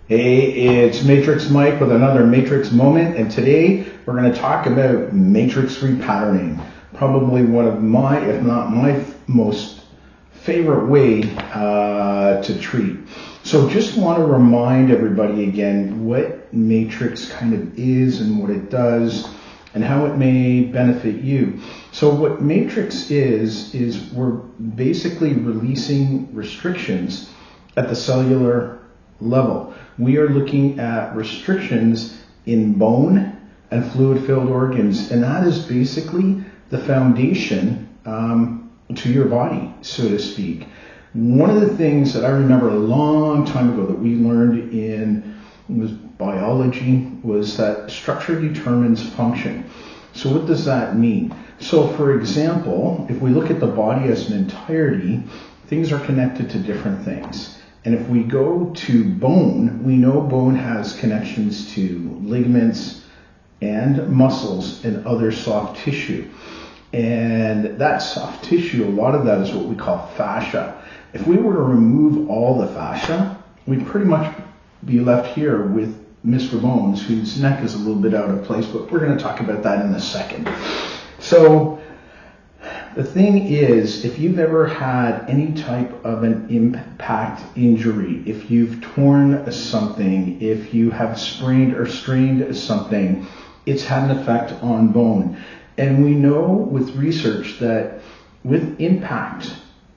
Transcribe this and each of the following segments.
Hey, it's Matrix Mike with another Matrix moment, and today we're going to talk about matrix repatterning. Probably one of my, if not my most favorite way to treat. So just want to remind everybody again what matrix kind of is and what it does and how it may benefit you. So what matrix is we're basically releasing restrictions at the cellular level. We are looking at restrictions in bone and fluid-filled organs, and that is basically the foundation to your body, so to speak. One of the things that I remember a long time ago that we learned in biology was that structure determines function. So what does that mean? So for example, if we look at the body as an entirety, things are connected to different things. And if we go to bone, we know bone has connections to ligaments and muscles and other soft tissue. And that soft tissue, a lot of that is what we call fascia. If we were to remove all the fascia, we'd pretty much be left here with Mr. Bones, whose neck is a little bit out of place, but we're going to talk about that in a second. So the thing is, if you've ever had any type of an impact injury, if you've torn something, if you have sprained or strained something, it's had an effect on bone. And we know with research that with impact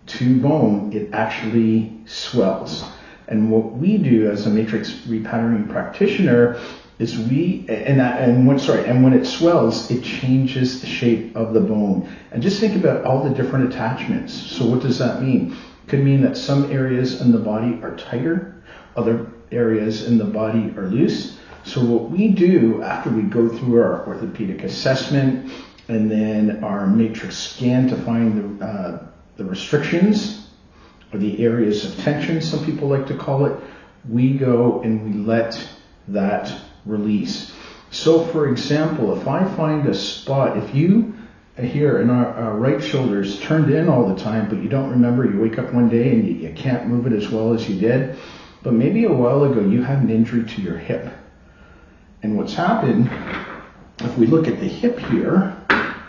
to bone, it actually swells. And what we do as a matrix repatterning practitioner is when it swells, it changes the shape of the bone. And just think about all the different attachments. So what does that mean? It could mean that some areas in the body are tighter, other areas in the body are loose. So what we do after we go through our orthopedic assessment and then our matrix scan to find the restrictions or the areas of tension, some people like to call it, we go and we let that release. So for example, if I find a spot, if you here in our right shoulder is turned in all the time, but you don't remember, you wake up one day and you can't move it as well as you did, but maybe a while ago you had an injury to your hip. And what's happened, if we look at the hip here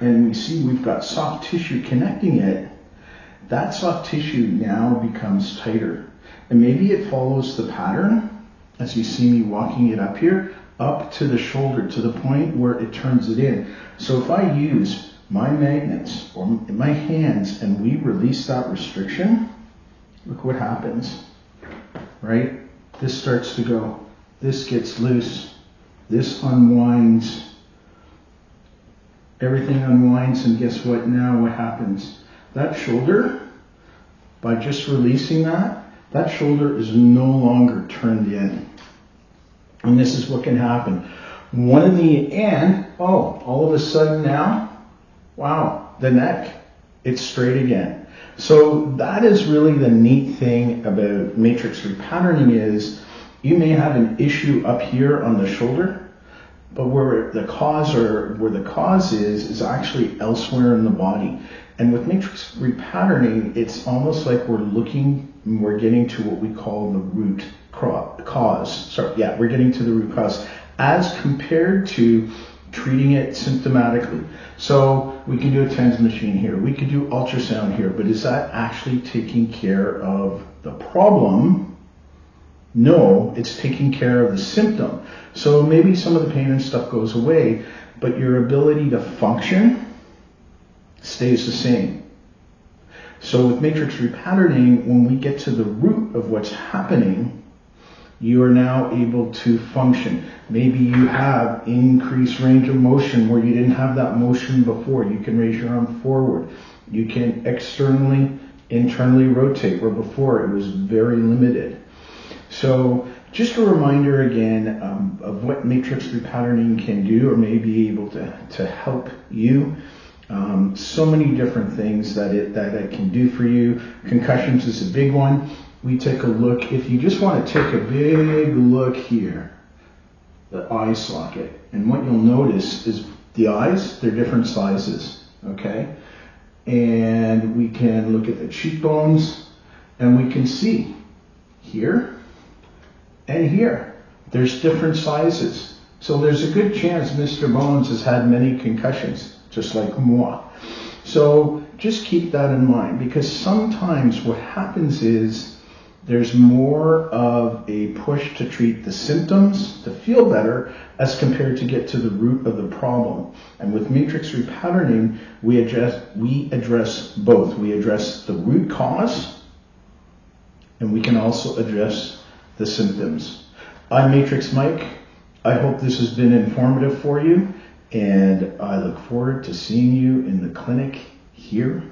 and we see we've got soft tissue connecting it, that soft tissue now becomes tighter. And maybe it follows the pattern, as you see me walking it up here, up to the shoulder, to the point where it turns it in. So if I use my magnets or my hands and we release that restriction, look what happens, right? This starts to go, this gets loose, this unwinds, everything unwinds, and guess what now, what happens? That shoulder, by just releasing that shoulder is no longer turned in. And this is what can happen. All of a sudden now, wow, the neck, it's straight again. So that is really the neat thing about matrix repatterning is you may have an issue up here on the shoulder, but where the cause is actually elsewhere in the body. And with matrix repatterning, it's almost like we're getting to what we call the root cause. We're getting to the root cause as compared to treating it symptomatically. So we can do a TENS machine here, we could do ultrasound here, but is that actually taking care of the problem? No, it's taking care of the symptom. So maybe some of the pain and stuff goes away, but your ability to function stays the same. So with matrix repatterning, when we get to the root of what's happening, you are now able to function. Maybe you have increased range of motion where you didn't have that motion before. You can raise your arm forward. You can internally rotate, where before it was very limited. So just a reminder again of what matrix repatterning can do or may be able to help you. So many different things that it can do for you. Concussions is a big one. We take a look, if you just want to take a big look here, the eye socket. And what you'll notice is the eyes, they're different sizes, okay? And we can look at the cheekbones and we can see here and here. There's different sizes. So there's a good chance Mr. Bones has had many concussions, just like moi. So just keep that in mind, because sometimes what happens is there's more of a push to treat the symptoms, to feel better, as compared to get to the root of the problem. And with matrix repatterning, we address both. We address the root cause, and we can also address the symptoms. I'm Matrix Mike. I hope this has been informative for you, and I look forward to seeing you in the clinic here